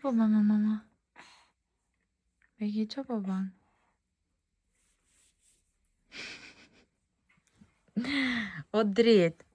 Po mama. Beki që po ban? O dritë.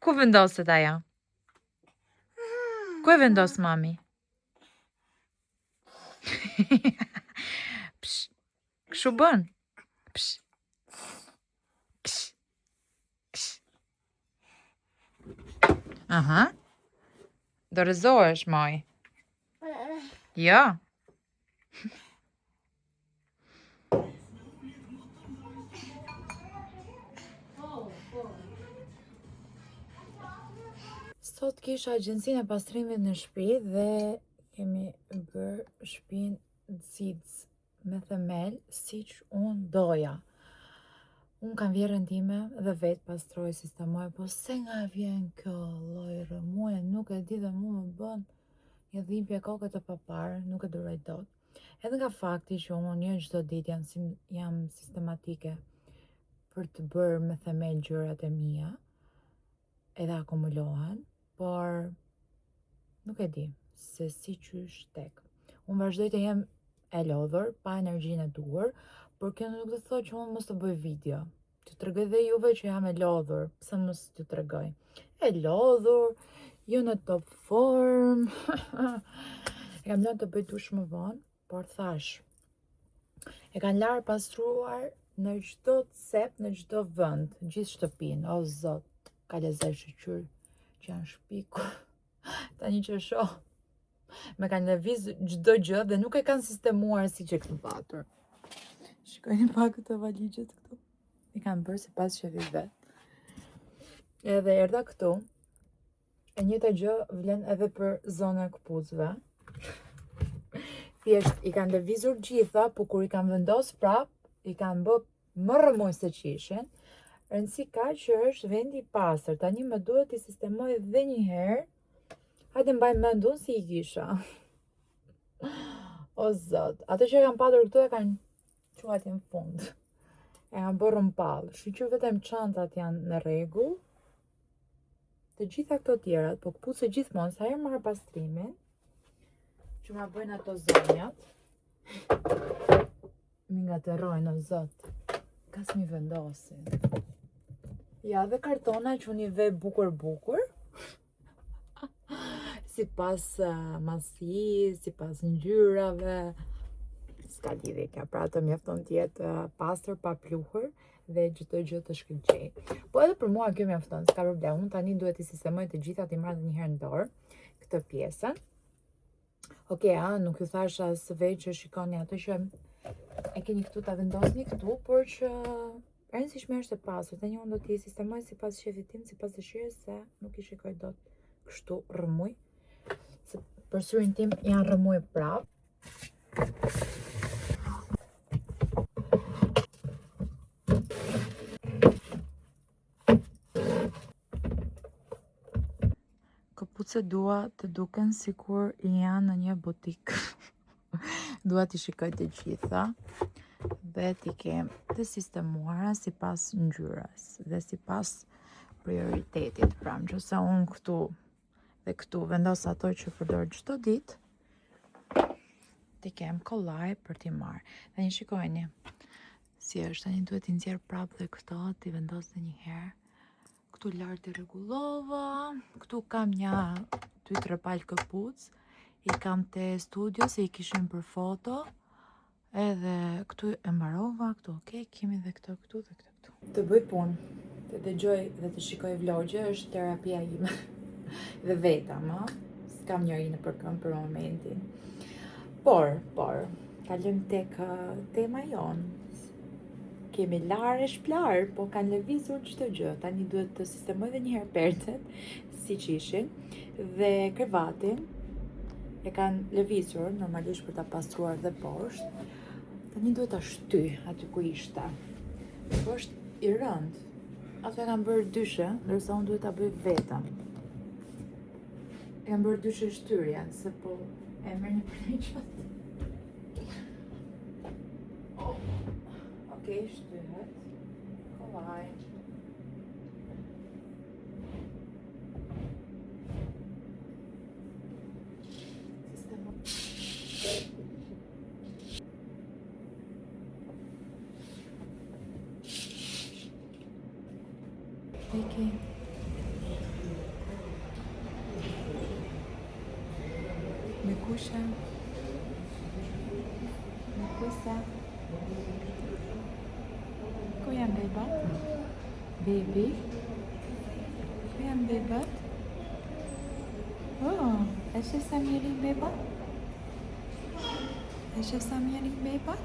Ku vendoset aja? Ku e vendos mami? Psh, kështu bën? Psh. Ksh. Ksh. Aha. Do rëzohesh, moj. Jo. Sot kisha agjensinë e pastrimit në shtëpi dhe kemi bërë shtëpinë xiz me themel siç unë doja. Unë kam vjerën time dhe vetë pastroj, sistemoj, po se nga vjen kjo lloj rëmuje, nuk e di dhe mu më bën një dhimbje koke të paparë, nuk e duroj dot. Edhe nga fakti që unë jo çdo ditë jam sistematike për të bërë me themel gjërat e mia, edhe akumulohen, por nuk e di se si qysh tek. Unë vazhdoj të jem e lodhur, pa energjinë e duhur, por kjo nuk do të thotë që unë mos të bëj video. T'ju tregoj dhe juve që jam e lodhur, pse mos t'ju tregoj? E lodhur, jo në top form. Jam lënë të bëj dush më vonë, por thash, e kanë larë pastruar në çdo cep, në çdo vend, gjithë shtëpinë, o zot, ka lezet shqyr që janë shpikur. Tani që shoh, me kanë lëviz çdo gjë dhe nuk e kanë sistemuar si që këtu patur. Shikojni pak këto valigjet këtu. I kanë bërë si pas shefit vet. Edhe erdha këtu. E njëjta gjë vlen edhe për zonën e këpucëve. Thjesht i kanë lëvizur gjitha, por kur i kanë vendos prap, i kanë bë më rëmuj se që ishin. Rëndësi ka që është vendi i pastër. Tani më duhet i sistemoj edhe një herë. Hajde mbaj mend unë si i kisha. O zot, ato që kanë patur këtu e kanë quajti në fund. E kanë bërë rëmpall. Shqyr vetëm çantat janë në rregull. Të gjitha këto tjerat, po këpucë gjithmonë sa herë marr pastrimin, që ma bëjnë ato zonjat. Mi ngaterojnë o zot. Ka s'mi vendosin. Ja, dhe kartona që unë i ve bukur. Si pas masi, si pas ngjyrave. S'ka lidhje kjo, pra të mjafton tjetë pastër pa pluhur dhe çdo gjë të shkëlqej. Po edhe për mua kjo mjafton, s'ka problem. Unë tani duhet i sistemoj të gjitha, t'i marrë një herë në dorë këtë pjesën. Okej, nuk ju thash as veç që shikoni ato që e keni këtu ta vendosni këtu, por që rëndësishme është e pastër. Tani unë do t'i sistemoj sipas shefit tim, sipas dëshirës, se nuk i shikoj dot kështu rrëmuj. Se për syrin tim janë rrëmuj prap. Këpucët dua të duken sikur janë në një butik. Dua t'i shikoj të gjitha dhe t'i kem të sistemuara sipas ngjyrës dhe sipas prioritetit. Pra, nëse unë këtu dhe këtu vendos ato që përdor çdo ditë, t'i kem kollaj për t'i marrë. Dhe një shikojni si është, tani duhet t'i nxjerr prap dhe këto, t'i vendos dhe një herë. Këtu lart i rregullova, këtu kam një 2-3 palë këpuc, i kam te studio se i kishim për foto, edhe këtu e mbarova, këtu okej, kemi dhe këto këtu dhe këto. Të bëj punë, të dëgjoj dhe të shikoj vlogje është terapia ime. Dhe veta, s'kam njëri në përkëm për momentin. Por, kalojmë tek tema jonë. kemi larë e shplarë, po kanë lëvizur çdo gjë. Tani duhet të sistemoj edhe një herë perdet, siç ishin, dhe krevatin e kanë lëvizur normalisht për ta pastruar dhe poshtë. Tani duhet ta shty aty ku ishte. Po është i rënd. Ato e kanë bërë dyshe, ndërsa unë duhet ta bëj vetëm. E kanë bërë dyshe shtyrjen, se po e merr një përneqët. Okej, shtyhet. Kollaj. Peki. Me kusha. Me kusha. Ku janë bebat? Baby? Ku janë bebat? Oh, e shef sa mirë i bebat? E shef sa mirë i bebat?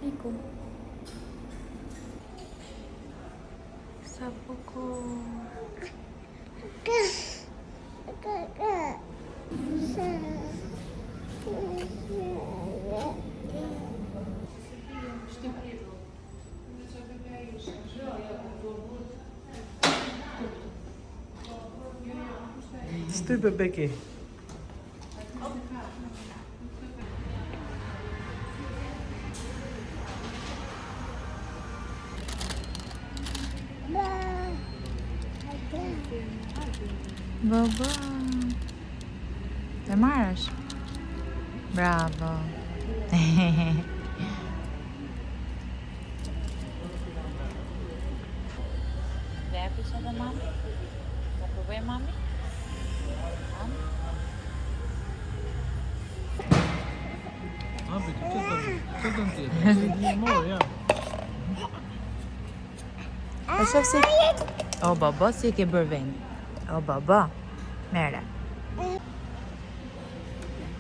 Iku. Sa poco. Sty bebeki. Baba. Të marrësh? Bravo. Dhe e pisha dhe mami? Do provoj mami? Abi, çfarë ti? Një morë, ja. E shef si... O, baba, si e ke bërë vend? O, baba, mere.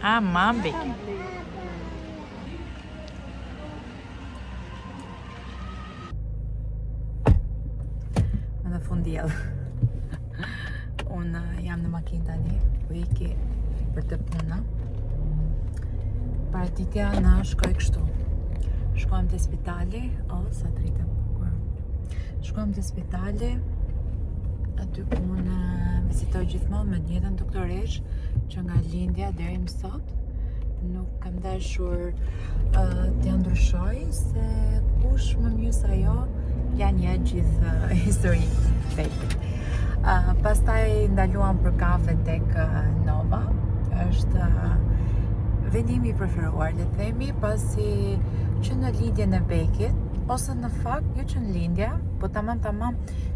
A, mami. Më në fundjel. Unë jam në makinë tani, po iki për të puna. Paratitja na shkoj kështu. Shkojmë të spitali, sa të rritëm bukur. Shkojmë të spitali, aty ku unë vizitoj gjithmonë me njëtën doktoresh që nga lindja deri më sot nuk kam dashur t'ja ndryshoj se kush më mirë se ajo ja një gjithë historikë vetë. Pastaj ndaluam për kafe tek Nova. Është vendimi i preferuar, le të themi, pasi që në lindjen e Bekit, ose në fakt jo që në lindje, po tamam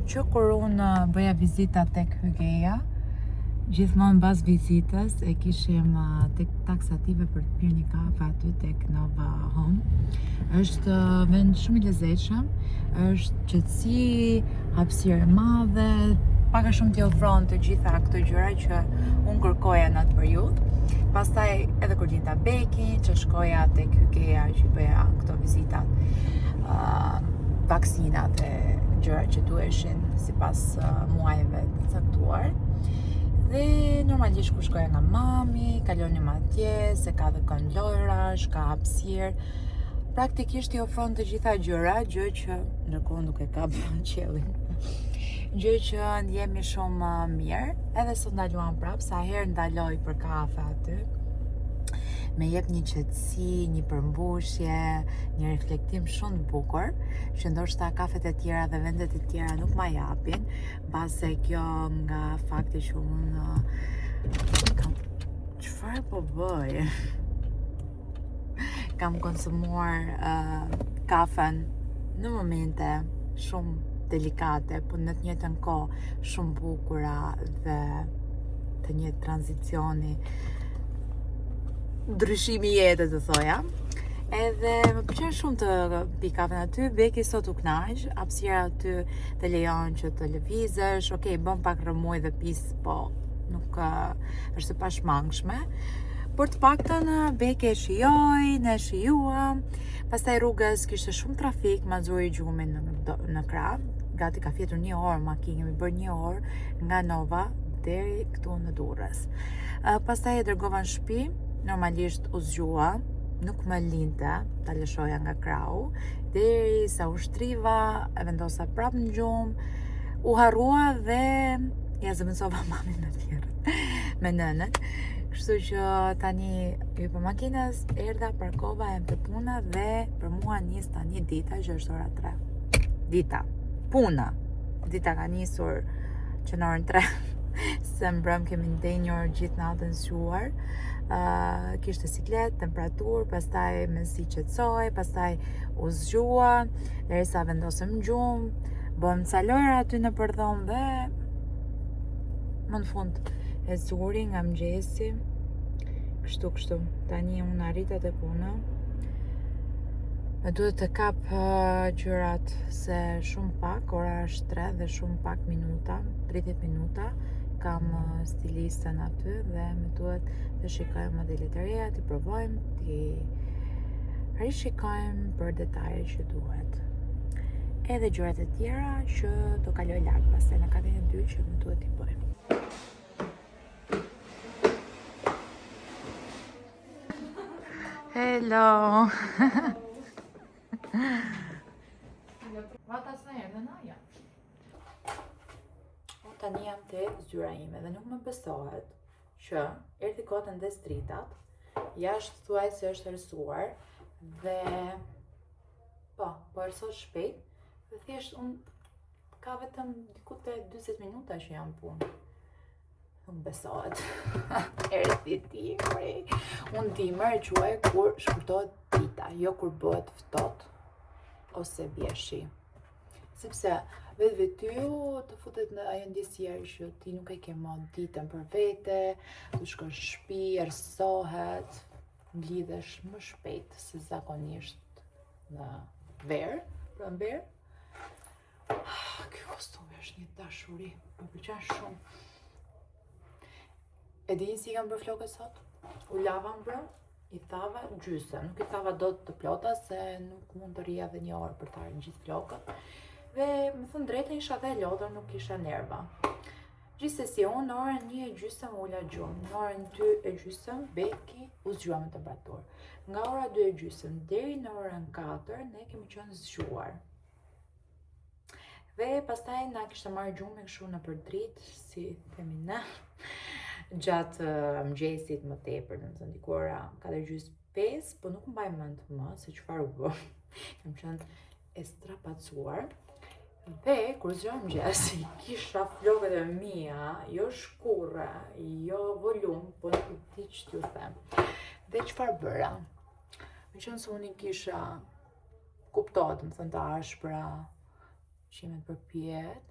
që kur unë bëja vizita tek Hygeja, gjithmonë pas vizitës e kishim tek taksative për të pirë një kafe aty tek Nova Home. Është vend shumë i lezetshëm, është qetësi, hapësirë e madhe, pak a shumë t'i ofron të gjitha këto gjëra që unë kërkoja në atë periudhë. Pastaj edhe kur linda Beki, që shkoja tek Hygeja që bëja këto vizitat, vaksinat e gjëra që duheshin sipas muajve të caktuar. Dhe normalisht kur shkoja nga mami, kalonim atje, se ka dhe këndlojrash, ka hapësirë. Praktikisht i ofron të gjitha gjëra, gjë që ndërkohë nuk e kap qiellin. Gjë që ndjehemi shumë mirë, edhe sot ndaluam prapë, sa herë ndaloj për kafe aty. Me jep një qetësi, një përmbushje, një reflektim shumë të bukur, që ndoshta kafet e tjera dhe vendet e tjera nuk ma japin, mbase kjo nga fakti që unë çfarë po bëj? Kam konsumuar kafen në momente shumë delikate, po në të njëjtën kohë shumë bukura dhe të njëjtë tranzicioni, ndryshimi i jetës të thoja. Edhe më pëlqen shumë të pi kafen aty. Beki sot u kënaq, hapësira aty të lejon që të lëvizësh, bën pak rëmuj dhe pis, po nuk është e pashmangshme. Por të paktën Beki e shijoi, ne shijuam. Pastaj rrugës kishte shumë trafik, ma zuri gjumin në krah. Gati ka fjetur 1 orë makinë, kemi bërë 1 orë nga Nova deri këtu në Durrës. Pastaj e dërgova në shtëpi, normalisht u zgjua, nuk më linte ta lëshoja nga krahu, deri sa u shtriva, e vendosa prap në gjumë, u harrua dhe ja zëvendësova mamin me tjerët, me nënën. Kështu që tani hypa makinës, erdha, parkova, e të puna dhe për mua nis tani dita që është ora 3. Dita, puna. Dita ka nisur që në orën 3. Se mbrëm kemi ndenjur gjithë natën zgjuar. Kishte siklet, temperaturë, pastaj me si qetësoj, pastaj u zgjua, derisa vendosëm gjumë, bëm ca lojra aty në përdhom dhe më në fund e zuri nga mëngjesi. Kështu. Tani unë arrita te puna. Më duhet të kap gjërat se shumë pak, ora është 3 dhe shumë pak minuta, 30 minuta. Kam stilistën aty dhe më duhet të shikojmë modelet e reja, t'i provojmë, t'i rishikojmë për detajet që duhet. Edhe gjërat e tjera që do kaloj larg pastaj në katën e 2 që më duhet t'i bëj. Hello. Vata s'na erdhe naja. Tani jam te zyra ime dhe nuk më besohet që erdhi kotën dhe stritat, jashtë thuaj se është erësuar dhe po erësot shpejt dhe thjesht unë ka vetëm diku te 40 minuta që jam punë. Nuk besohet. Erdhi dimri. Unë dimër e quaj kur shkurtohet dita, jo kur bëhet ftohtë ose bie shi. Sepse vetë ty të futet në ajo ndjesia që ti nuk e ke më ditën për vete, të shkosh në shtëpi, erësohet, mblidhesh më shpejt se zakonisht në verë, pranverë. Ky kostum është një dashuri, më pëlqen shumë. E dini si kam bërë flokët sot? U lava mbrëm, i thava gjysëm, nuk i thava dot të plota se nuk mund të rija dhe 1 orë për të arë gjithë flokët. Dhe më thënë drejtën isha dhe lodhër, nuk isha nerva. Gjithsesi unë në orën 1:30 ula gjumë, në orën 2:30 Beki u zgjua me temperaturë. Nga ora 2:30 deri në orën 4 ne kemi qenë zgjuar. Dhe pastaj na kishte marrë gjumë kështu në përdrit, si themi ne, gjatë mëngjesit më tepër, domethënë diku ora 4:30, po nuk mbaj mend më se çfarë u bë. Kam qenë e strapacuar. Dhe kur zgjohem mëngjesi, kisha flokët e mia, jo shkurre, jo volum, po nuk di ç'ju them. Dhe çfarë bëra? Me qenë se unë kisha kuptohet, më thënë të ashpra, qimet përpjet,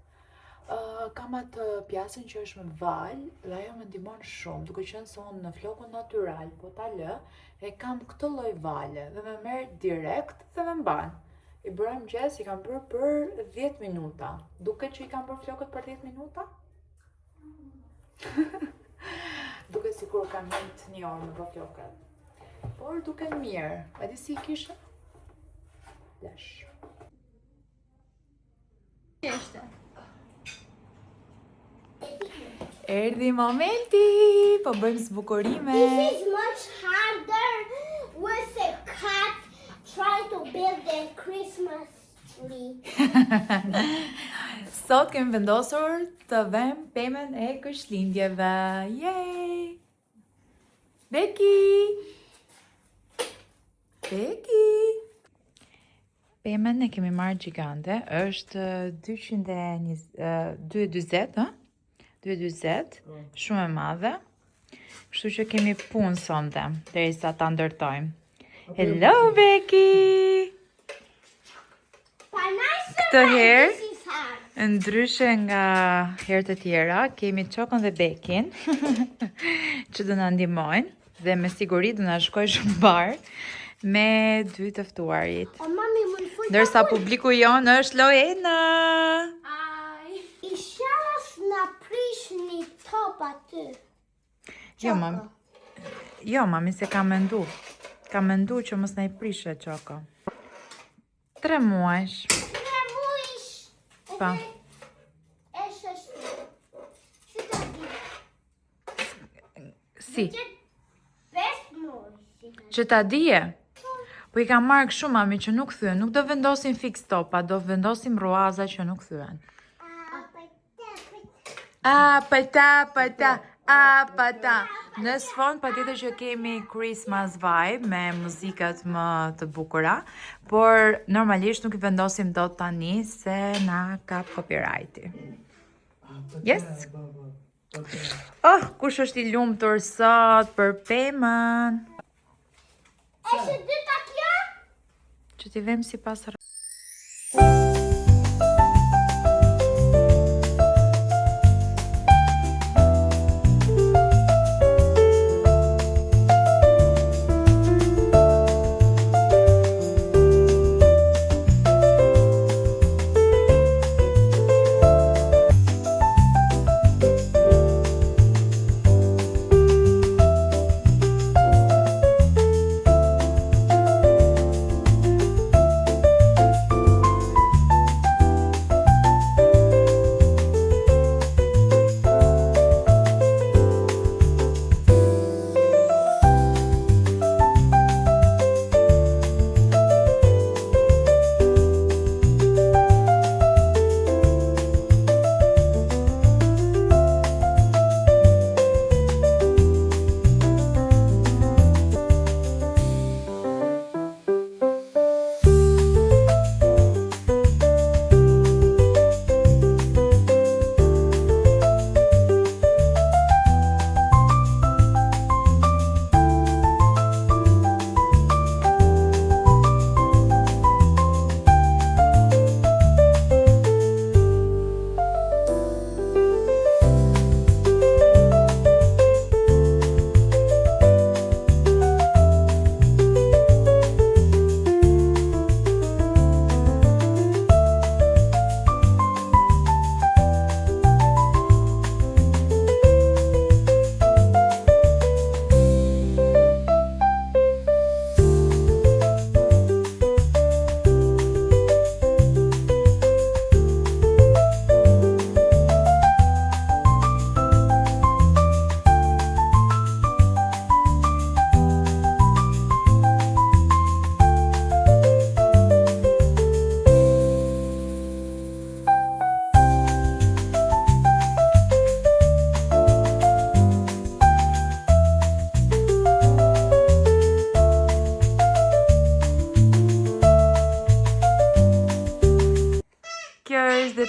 kam atë pjasin që është me val dhe ajo më ndihmon shumë, duke qenë se unë në flokun natyral, po ta lë, e kam këtë lloj vale dhe më merr direkt dhe më mban. I bëra mëngjes, i kam bërë për 10 minuta. Duket që i kam bërë flokët për 10 minuta? Duket sikur kam qenë 1 orë me bërë flokët. Por duket mirë. A di si i kisha? Lesh. Erdhi momenti, po bëjmë zbukurime. This is much harder with a cat trying to build a Christmas tree. Sot kemi vendosur të vëmë pemën e Krishtlindjeve. Yay! Beki! Beki! Pemën e kemi marrë gjigante, është 220, ha? 220, shumë e madhe. Kështu që kemi punë sonte, derisa ta ndërtojmë. Hello Beki! Këtë herë, ndryshe nga herët e tjera, kemi Çokën dhe Bekin që do na ndihmojnë dhe me siguri do na shkojë shumë bar me 2 të ftuarit. Ndërsa publiku jonë është Loena. Isha s'na prish një top aty. Jo, mam. Jo, mami, se ka mendu. Ka mendu që mos na i prishe Qoko. 3 muajsh. Pa. Si? Që ta dije? Po i ka marrë kështu mami që nuk thyen, nuk do vendosin fix topa, do vendosim ruaza që nuk thyen. Apata. Në sfond patjetër që kemi Christmas vibe me muzikat më të bukura, por normalisht nuk i vendosim dot tani se na kap copyrighti. Yes? Oh, kush është i lumtur sot për pemën? Është dyta kjo? Që t'i vem si pas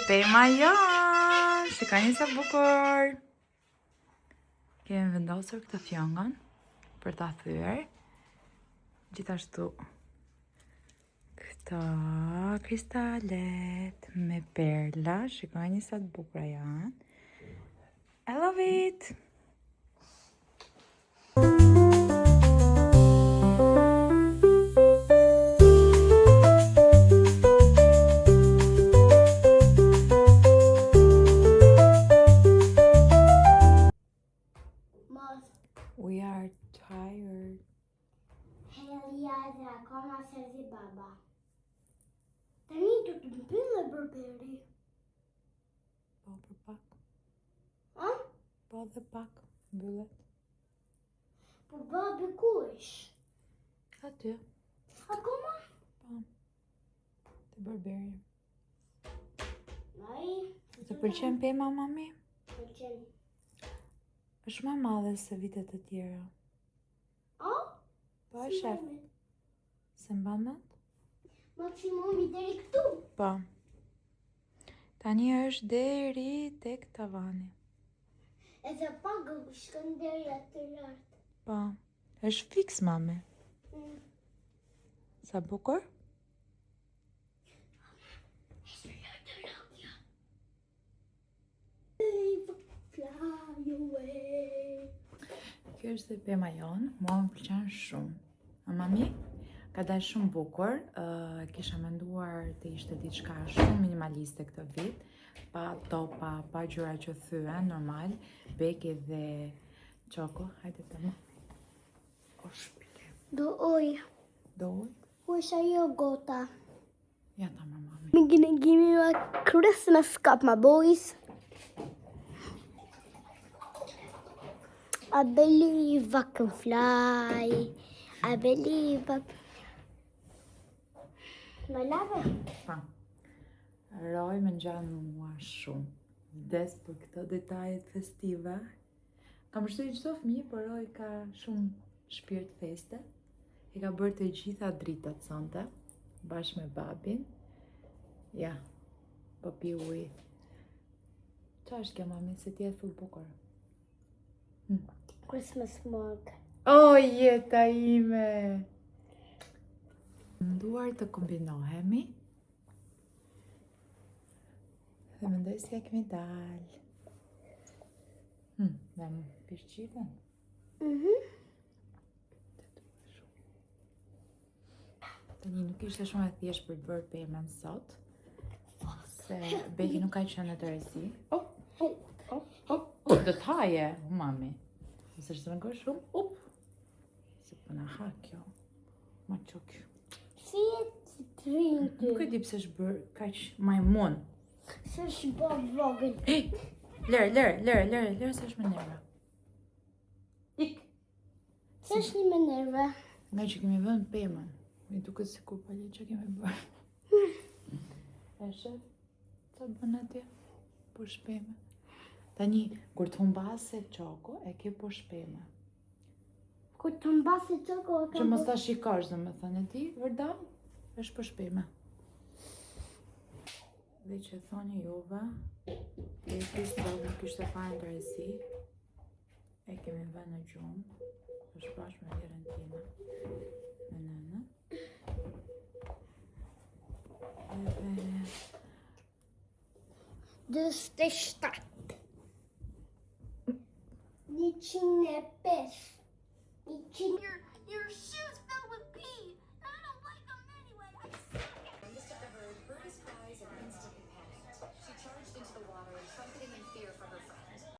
pema janë. Shikoni sa bukur. Kemi vendosur këtë fjongën për ta thyer. Gjithashtu këto kristalet me perla. Shikoni sa të bukura janë. I love it. We are tired. Heliade akoma serzi baba. Tani do të mbyllë berberi. Po për pak. A? Po dhe pak. Mbyllet. Po babi ku është? Aty. Akoma? Po. Te berberi. Ai. Të pëlqen pema mami? Pëlqen. Është më madhe se vitet e tjera. A? Po e shef. Se mban mend? Maksimumi deri këtu. Po. Tani është deri tek tavani. Edhe pak shkon deri aty lart. Po. Është fiks mami. Sa bukur? Fly away. Kjo është dhe pema jonë, mua më pëlqen shumë. A mami, ka dalë shumë bukur, kisha menduar të ishte diçka shumë minimaliste këtë vit, pa topa, pa gjëra që thyen, normal, beki dhe Qoko, hajde të më. O shpirë. Do oj. Do uj? Wish ajo gota. Ja ta më mami. We're gonna give you a Christmas cup, my boys. I believe I can fly. I believe I... My love. Pa. Roj me ngjanë mua shumë. Vdes për këto detajet festive. Kam përshtypjen çdo fëmijë, por Roj ka shumë shpirt feste. I ka bërë të gjitha dritat sonte, bashkë me babin. Ja, po pi ujë. Qa është kjo mami, se t'jetë full bukur? Christmas mug. O, jeta ime! Nduar të kombinohemi. Dhe mendoj se kemi dalë. Dhe më pishqiten. Tani nuk ishte shumë e thjeshtë për të bërë pemën sot. Se Beki nuk ka qenë në tërësi. Do të haje, mami. Nëse është të rëngosh shumë, se përna ha kjo. Ma qokë. See it drink. Nuk e di pse është bërë kaq majmun. Fish Bob Vogel. Lërë, se është me nerva. Ik! Fish një me nerve. Nga që kemi vënë pemën. Mi duket se kur pali që kemi bërë. E shef? Sa bën atje? Po shpeme. Tani, kur të humbase qoko, e ke po shpeme. Kur të mbasi qoko, Që mos ta shikosh, dhe me thënë e ti, vërdam, është po shpeme. Dhe që thoni juve, e kështë nuk ishte fare ndërësi, e kemi vënë në gjumë, është bashkë me Valentina, me nënë. Edhe... 27. 105. 100.